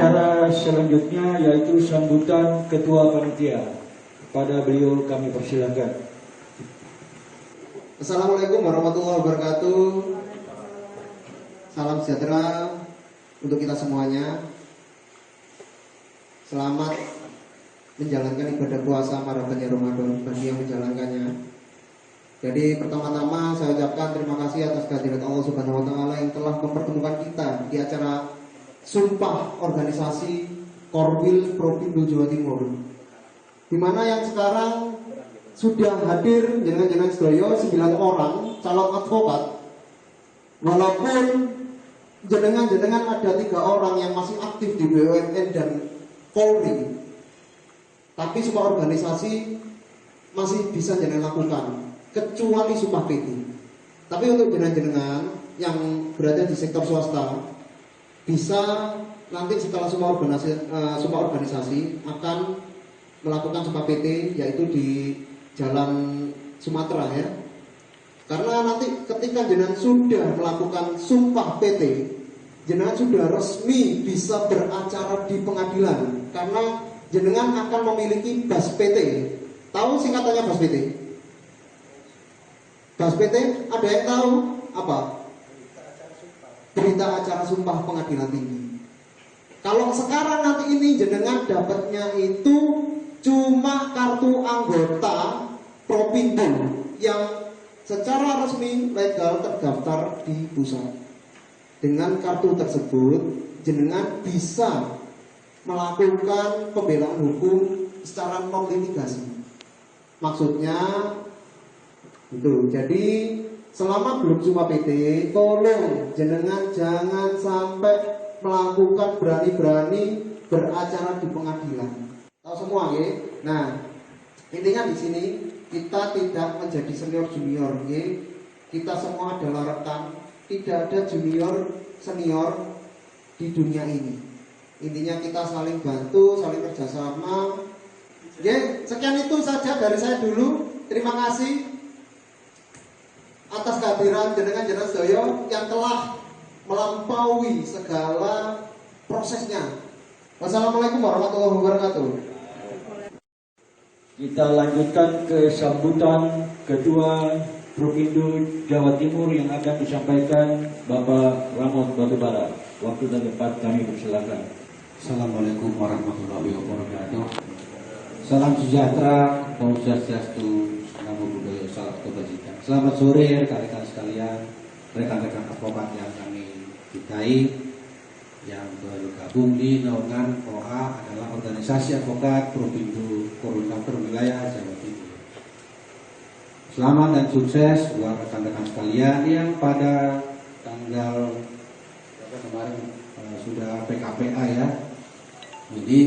Acara selanjutnya yaitu sambutan Ketua Panitia. Kepada beliau kami persilakan. Assalamualaikum warahmatullahi wabarakatuh. Salam sejahtera untuk kita semuanya. Selamat menjalankan ibadah puasa Marhaban ya Ramadan bagi yang menjalankannya. Jadi pertama-tama saya ucapkan terima kasih atas kehadirat Allah Subhanahu wa taala yang telah mempertemukan kita di acara Sumpah Organisasi Korwil Provinsi Jawa Timur, di mana yang sekarang sudah hadir jenengan sedaya 9 orang calon advokat. Walaupun jenengan ada 3 orang yang masih aktif di BUMN dan Polri, tapi sumpah organisasi masih bisa jenengan lakukan, kecuali sumpah PT. Tapi untuk jenengan yang berada di sektor swasta, bisa nanti setelah sumpah organisasi akan melakukan sumpah PT, yaitu di Jalan Sumatera ya. Karena nanti ketika jenengan sudah melakukan sumpah PT, jenengan sudah resmi bisa beracara di pengadilan, karena jenengan akan memiliki BAS PT. Tahu singkatannya BAS PT? BAS PT ada yang tahu apa? Berita acara sumpah pengadilan tinggi. Kalau sekarang nanti ini jenengan dapatnya itu cuma kartu anggota Propindo yang secara resmi legal terdaftar di pusat. Dengan kartu tersebut jenengan bisa melakukan pembelaan hukum secara non litigasi. Maksudnya itu. Jadi selama belum sumpah PT, tolong jenengan jangan sampai melakukan berani-berani beracara di pengadilan. Tahu semua ya? Nah, intinya di sini kita tidak menjadi senior junior ya. Kita semua adalah rekan, tidak ada junior senior di dunia ini. Intinya kita saling bantu, saling kerjasama. Ya, sekian itu saja dari saya dulu. Terima kasih atas kehadiran jenengan sedaya yang telah melampaui segala prosesnya. Wassalamualaikum warahmatullahi wabarakatuh. Kita lanjutkan ke sambutan Ketua Provinsi Jawa Timur yang akan disampaikan Bapak Ramon Batubara. Waktu dan tempat kami persilakan. Assalamualaikum warahmatullahi wabarakatuh. Salam sejahtera, Om Swastiastu, Namo Buddhaya, salam kebajikan. Selamat sore rekan-rekan sekalian, rekan-rekan advokat yang kami cintai, yang bergabung di naungan OA adalah Organisasi Advokat Provinsi Koordinator Wilayah Jawa Timur. Selamat dan sukses buat rekan-rekan sekalian yang pada tanggal kemarin sudah PKPA ya. Jadi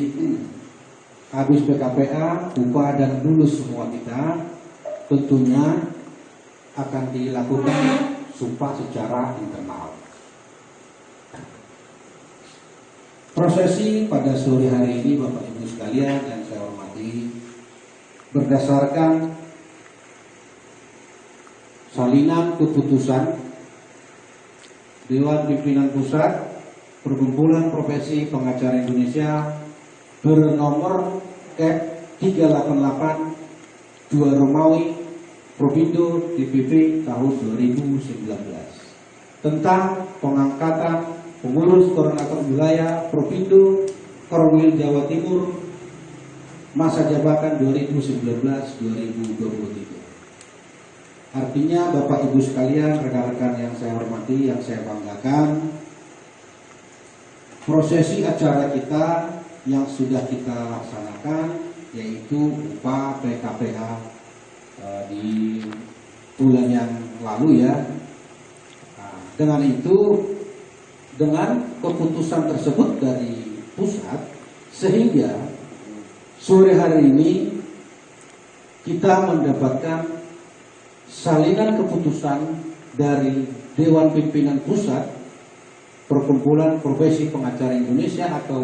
habis PKPA, upah dan lulus semua kita, tentunya akan dilakukan sumpah secara internal. Prosesi pada sore hari ini Bapak Ibu sekalian yang saya hormati, berdasarkan salinan keputusan Dewan Pimpinan Pusat Perkumpulan Profesi Pengacara Indonesia bernomor KEP 388 2 Romawi Provindo DPP tahun 2019 tentang pengangkatan pengurus koordinator wilayah Provindo Korwil Jawa Timur masa jabatan 2019-2023. Artinya Bapak Ibu sekalian, rekan-rekan yang saya hormati, yang saya banggakan, prosesi acara kita yang sudah kita laksanakan yaitu upah PKPA di bulan yang lalu ya. Nah, dengan itu, dengan keputusan tersebut dari pusat, sehingga sore hari ini kita mendapatkan salinan keputusan dari Dewan Pimpinan Pusat Perkumpulan Profesi Pengacara Indonesia atau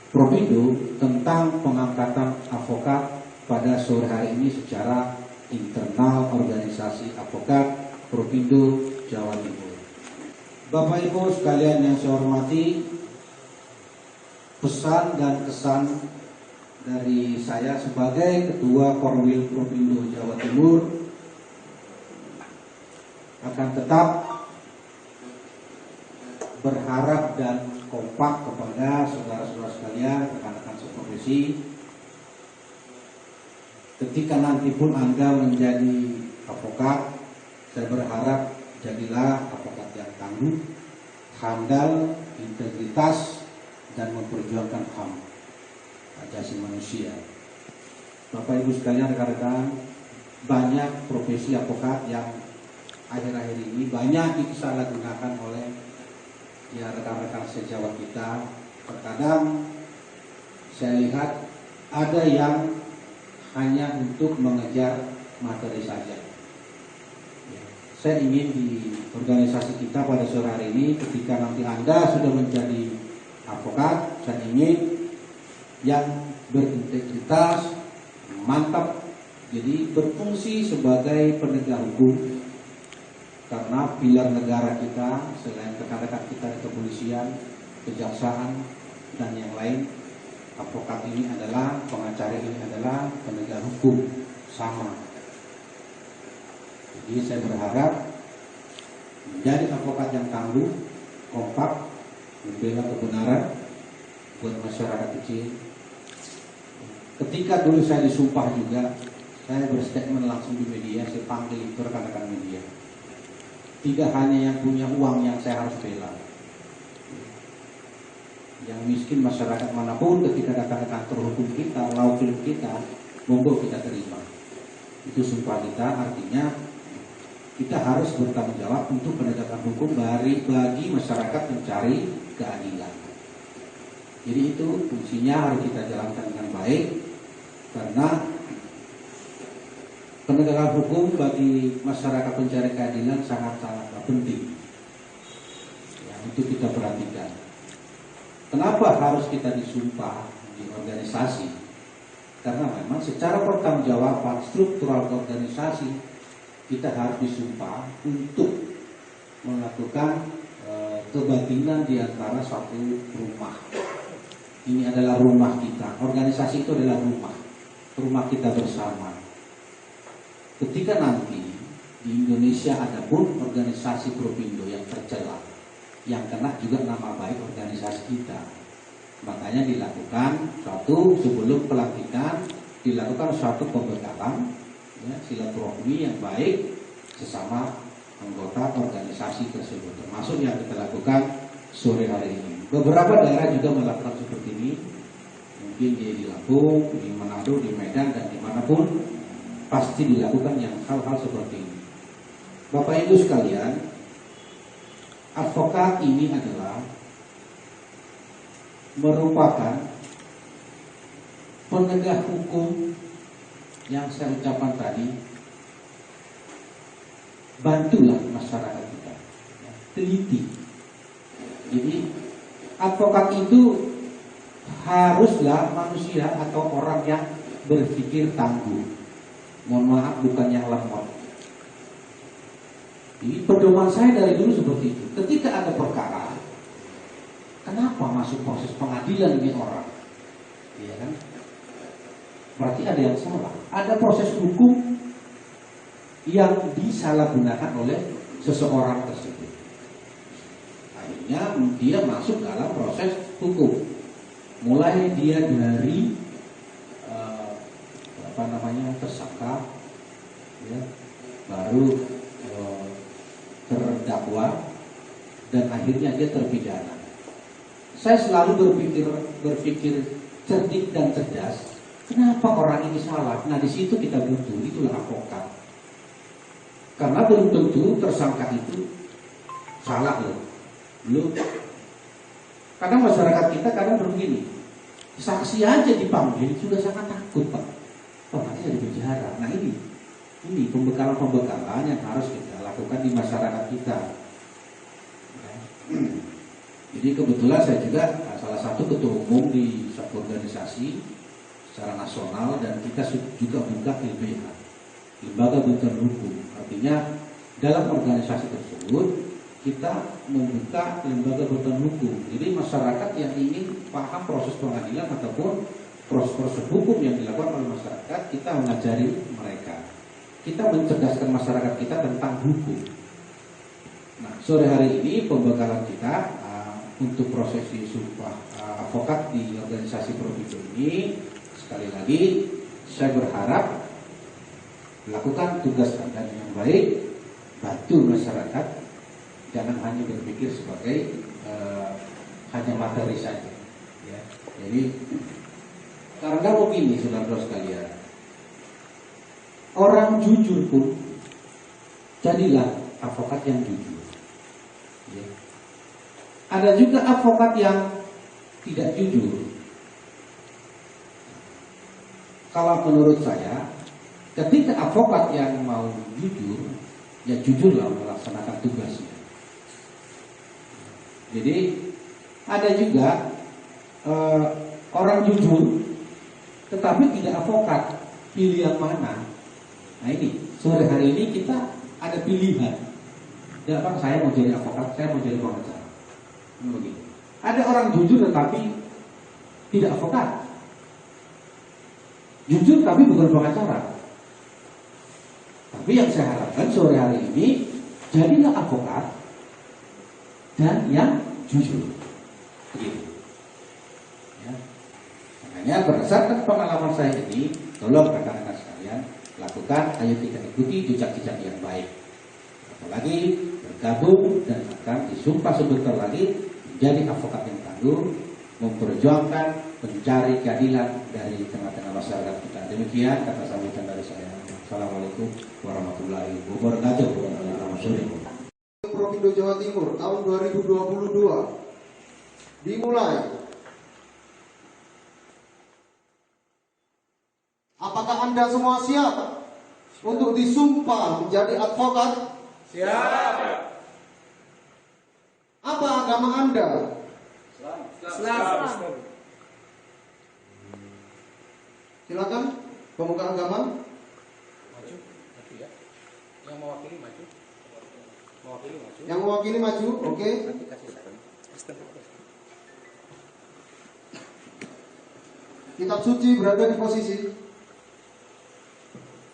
Provindo tentang pengangkatan advokat pada sore hari ini secara internal organisasi advokat Provindo Jawa Timur. Bapak Ibu sekalian yang saya hormati, pesan dan kesan dari saya sebagai Ketua Korwil Propindo Jawa Timur akan tetap berharap dan kompak kepada saudara-saudara sekalian, rekan-rekan seprofesi. Ketika nanti pun Anda menjadi advokat, saya berharap jadilah advokat yang tangguh, handal, integritas, dan memperjuangkan HAM, asasi manusia. Bapak Ibu sekalian, rekan-rekan, banyak profesi advokat yang akhir-akhir ini banyak disalahgunakan oleh rekan-rekan sejawat kita. Terkadang saya lihat ada yang hanya untuk mengejar materi saja. Saya ingin di organisasi kita pada sore hari ini, ketika nanti Anda sudah menjadi advokat, saya ingin yang berintegritas, mantap, jadi berfungsi sebagai penegak hukum. Karena pilar negara kita, selain rekan-rekan kita di kepolisian, kejaksaan, dan yang lain, advokat ini adalah, pengacara ini adalah penegak hukum sama. Jadi saya berharap menjadi advokat yang tangguh, kompak, membela kebenaran buat masyarakat kecil. Ketika dulu saya disumpah juga, saya berstatement langsung di media, saya panggil itu rekan-rekan media. Tidak hanya yang punya uang yang saya harus bela. Yang miskin masyarakat manapun ketika datang ke kantor hukum kita, law firm kita, monggo kita terima. Itu sumpah kita, artinya kita harus bertanggung jawab untuk penegakan hukum bagi masyarakat mencari keadilan. Jadi itu fungsinya harus kita jalankan dengan baik, karena penegakan hukum bagi masyarakat pencari keadilan sangat-sangat penting ya, untuk kita perhatikan. Kenapa harus kita disumpah di organisasi? Karena memang secara pertanggungjawaban struktural organisasi kita harus disumpah untuk melakukan kebatinan di antara suatu rumah. Ini adalah rumah kita. Organisasi itu adalah rumah kita bersama. Ketika nanti di Indonesia ada pun organisasi Propindo yang tercela, yang kena juga nama baik organisasi kita, makanya dilakukan sebelum pelantikan dilakukan suatu pembekalan, ya, silaturahmi yang baik sesama anggota organisasi tersebut, termasuk yang kita lakukan sore hari ini. Beberapa daerah juga melakukan seperti ini, mungkin di Lampung, di Manado, di Medan, dan dimanapun pasti dilakukan yang hal-hal seperti ini. Bapak Ibu sekalian, advokat ini adalah merupakan penegak hukum yang saya ucapkan tadi. Bantulah masyarakat kita, teliti. Jadi advokat itu haruslah manusia atau orang yang berpikir tangguh. Mohon maaf, bukan yang lemot. Jadi pedoman saya dari dulu seperti itu. Ketika ada perkara, kenapa masuk proses pengadilan ini orang? Iya kan? Berarti ada yang salah. Ada proses hukum yang disalahgunakan oleh seseorang tersebut. Akhirnya dia masuk dalam proses hukum. Mulai dia dari tersangka, ya, baru terdakwa, dan akhirnya dia terpidana. Saya selalu berpikir cerdik dan cerdas. Kenapa orang ini salah? Nah, di situ kita butuh, itulah advokat. Karena belum tentu tersangka itu salah loh. Belum. Kadang masyarakat kita kadang begini, saksi aja dipanggil sudah sangat takut, Pak. Oh, nanti ada bicara. Nah, ini pembekalan-pembekalan yang harus kita lakukan di masyarakat kita. Jadi kebetulan saya juga salah satu ketua umum di suatu organisasi secara nasional, dan kita juga buka LBH, Lembaga Bantuan Hukum. Artinya dalam organisasi tersebut kita membuka lembaga bantuan hukum. Jadi masyarakat yang ingin paham proses pengadilan ataupun proses hukum yang dilakukan oleh masyarakat, kita mengajari mereka. Kita mencerdaskan masyarakat kita tentang hukum. Nah, sore hari ini pembekalan kita untuk prosesi sumpah advokat di organisasi Propindo ini, sekali lagi saya berharap lakukan tugas Anda dengan baik, bantu masyarakat, jangan hanya berpikir sebagai hanya materi saja. Ya. Jadi karena begini, saudara-saudara sekalian, orang jujur pun jadilah advokat yang jujur. Ya. Ada juga advokat yang tidak jujur. Kalau menurut saya, ketika advokat yang mau jujur, ya jujurlah melaksanakan tugasnya. Jadi ada juga orang jujur tetapi tidak advokat, pilih yang mana? Nah ini, sore hari ini kita ada pilihan. Ya Pak, saya mau jadi advokat, saya mau jadi pengacara. Begitu. Ada orang jujur tetapi tidak advokat. Jujur tapi bukan pengacara. Tapi yang saya harapkan sore hari ini, jadilah advokat dan yang jujur. Begitu. Ya. Makanya berdasarkan pengalaman saya ini, tolong rekan-rekan sekalian, lakukan, ayo kita ikuti jejak-jejak yang baik. Apalagi bergabung dan akan disumpah sebentar lagi menjadi advokat yang tangguh, memperjuangkan mencari keadilan dari tengah-tengah masyarakat kita. Demikian kata sambutan dari saya. Assalamualaikum warahmatullahi wabarakatuh. Propindo Jawa Timur tahun 2022 dimulai. Apakah Anda semua siap untuk disumpah menjadi advokat? Siap. Apa agama Anda? Islam. Silakan pemuka agama. Maju ya. Yang mewakili maju. Yang mewakili maju, oke. Kitab suci berada di posisi.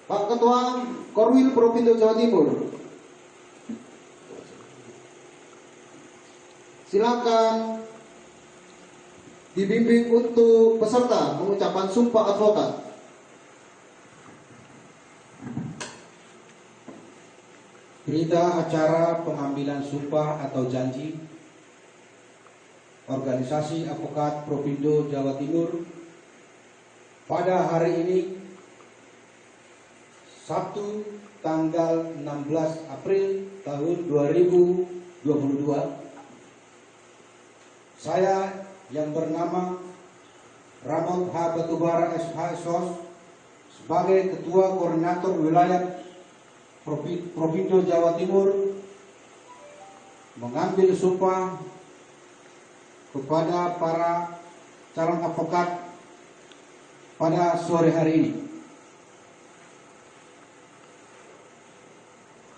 Pak Ketua Korwil Propindo Jawa Timur, silakan dibimbing untuk peserta mengucapkan sumpah advokat. Berita acara pengambilan sumpah atau janji Organisasi Advokat Propindo Jawa Timur pada hari ini, Sabtu tanggal 16 April tahun 2022. Saya yang bernama Ramon H. Batubara SH SOS sebagai Ketua Koordinator Wilayah Propindo Jawa Timur mengambil sumpah kepada para calon advokat pada sore hari ini.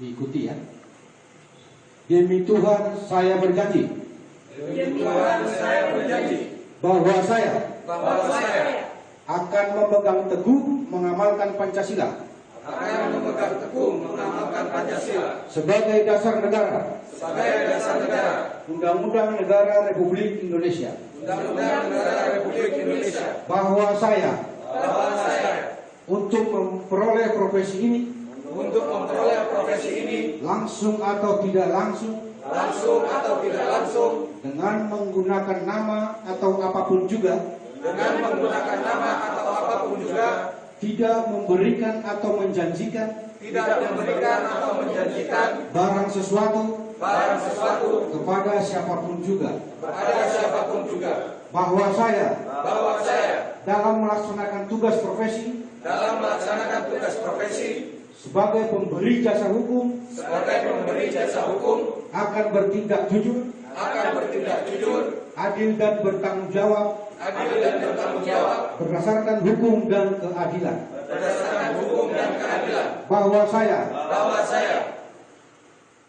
Diikuti ya. Demi Tuhan saya berjanji. Demi Tuhan saya berjanji Bahwa saya akan memegang teguh mengamalkan Pancasila akan memegang teguh mengamalkan Pancasila sebagai dasar negara, Undang-Undang Negara Republik Indonesia. Undang-Undang Negara Republik Indonesia. Bahwa saya untuk memperoleh profesi ini langsung atau tidak langsung dengan menggunakan nama atau apapun juga tidak memberikan atau menjanjikan barang sesuatu kepada siapapun juga. Bahwa saya dalam melaksanakan tugas profesi sebagai pemberi jasa hukum akan bertindak jujur, adil dan bertanggung jawab berdasarkan hukum dan keadilan. Bahwa saya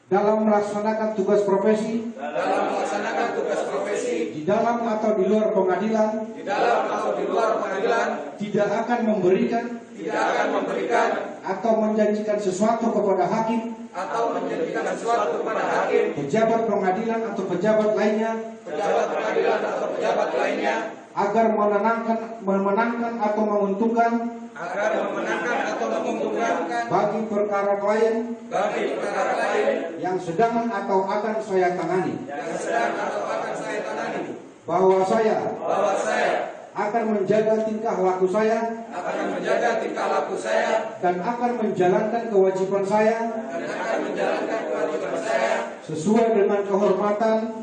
dalam melaksanakan tugas profesi di dalam atau di luar pengadilan tidak akan memberikan atau menjanjikan sesuatu kepada hakim pejabat pengadilan atau pejabat lainnya agar memenangkan atau menguntungkan bagi perkara klien yang sedang atau akan saya tangani, bahwa saya akan menjaga tingkah laku saya dan akan menjalankan kewajiban saya sesuai dengan kehormatan,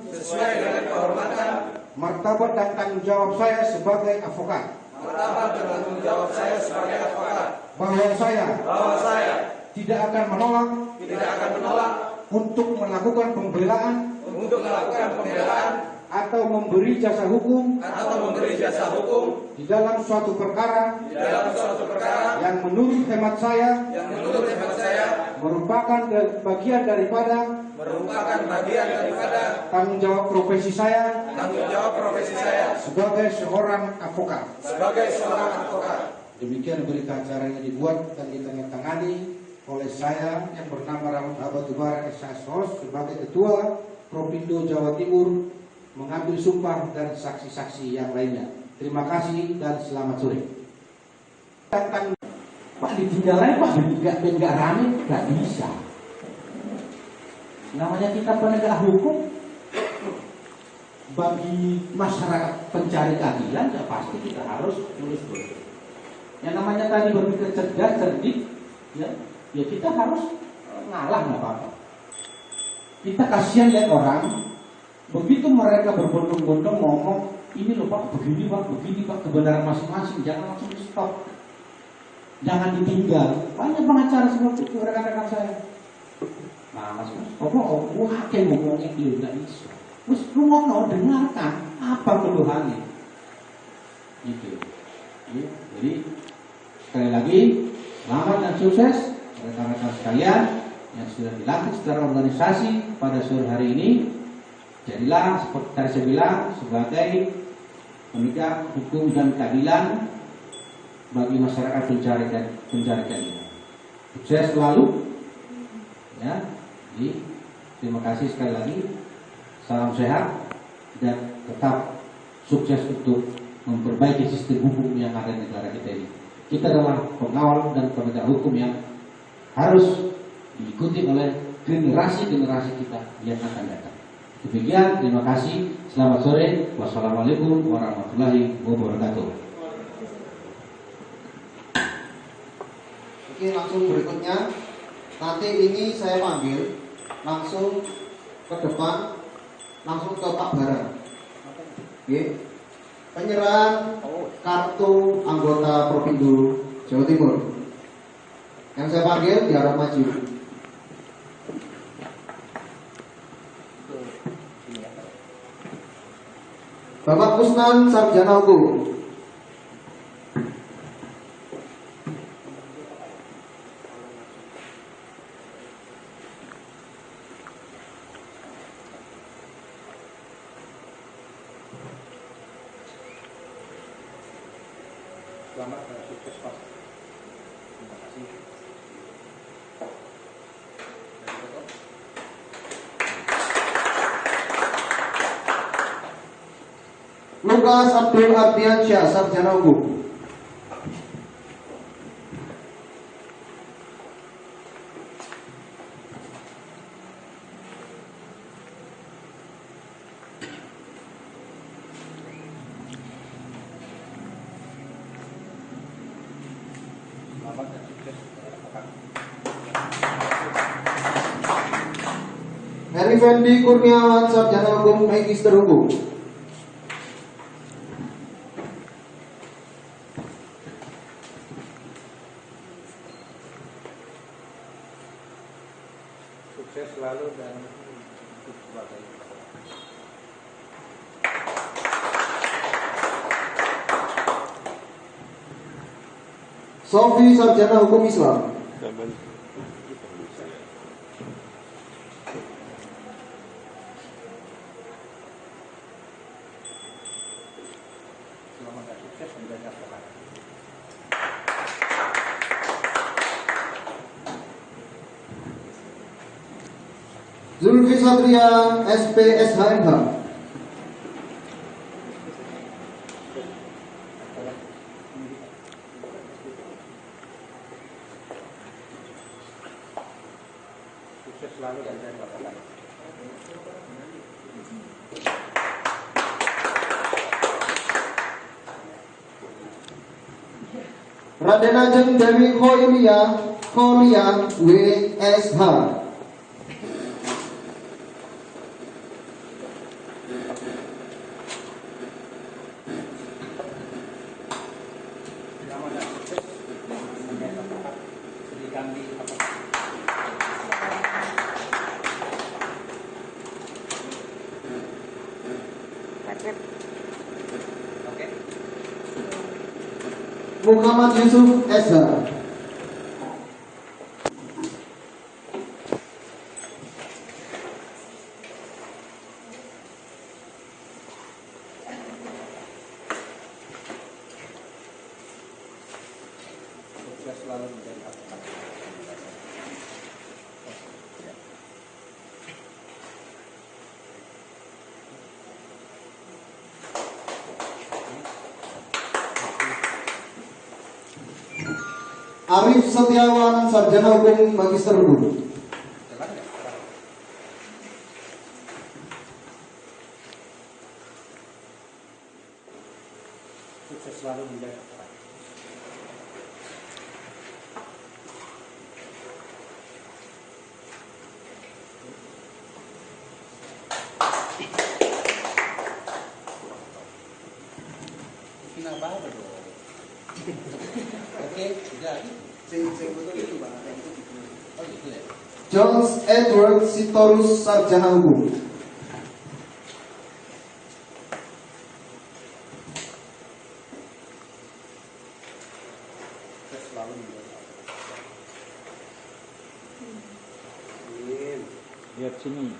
martabat dan tanggung jawab saya sebagai advokat. Bahwa saya tidak akan menolak untuk melakukan pembelaan atau memberi jasa hukum di dalam suatu perkara yang menurut hemat saya merupakan bagian daripada tanggung jawab profesi saya sebagai seorang advokat. Demikian berita acara yang dibuat dan ditandatangani oleh saya yang bernama Ramot Batubara SHS sebagai Ketua Propindo Jawa Timur, mengambil sumpah dan saksi-saksi yang lainnya. Terima kasih dan selamat sore. Pak ditinggalin Pak, nggak rame, nggak bisa. Namanya kita penegak hukum, bagi masyarakat pencari keadilan ya pasti kita harus lurus dulu. Yang namanya tadi berpikir cerdas, cerdik, ya kita harus ngalah nggak apa-apa. Kita kasihan lihat orang, begitu mereka berbondong-bondong ngomong, ini loh Pak, begini Pak, kebenaran masing-masing, jangan langsung di stop, jangan ditinggal. Banyak pengacara seperti itu rekan-rekan saya. Nah mas, kok hakim ngomongnya itu nggak bisa. Terus lu mau dengarkan apa keluhannya, gitu. Jadi sekali lagi selamat dan sukses rekan-rekan sekalian yang sudah dilantik secara organisasi pada sore hari ini. Jadilah seperti tadi saya bilang sebagai penegak hukum dan keadilan bagi masyarakat pencari keadilan. Sukses selalu, ya. Jadi terima kasih sekali lagi. Salam sehat dan tetap sukses untuk memperbaiki sistem hukum yang ada di negara kita ini. Kita adalah pengawal dan penegak hukum yang harus diikuti oleh generasi-generasi kita yang akan datang. Demikian, terima kasih. Selamat sore. Wassalamualaikum warahmatullahi wabarakatuh. Oke, langsung berikutnya. Nanti ini saya panggil langsung ke depan, langsung ke Pak Bara. Oke. Penyerahan kartu anggota Propindo Jawa Timur. Yang saya panggil diharap maju. Bapak Kusnan, Sarjana Hukum. Selamat dan sukses Pak. Terima kasih. Lukas Abdul Ardiansyah, Sarjana Hukum. Selamat dan sukses. Heri Fendi Kurniawan, Sarjana Hukum, Magister Hukum. Sukses selalu dan ikut sebagai Sofi, Sarjana Hukum Islam. sukses menjaga sehat. Zulfi Satria, SPSHMH. Sukses selalu dan jaga sehat. Raden Ajeng Dewi Kholia, WSH. Selamat dan sukses menjaga sehat. Berikan di apa? Oke. Muhammad Yusuf SH. Sukses selalu menjaga sehat. Arif Setiawan, Sarjana Hukum Magister Hukum. Jalan nggak? Sukses selalu menjaga sehat. Kenapa dong? Oke, sudah. Oh gitu ya. Jones Edward Sitorus, Sarjana Hukum. Sukses selalu menjaga sehat. Lihat sini.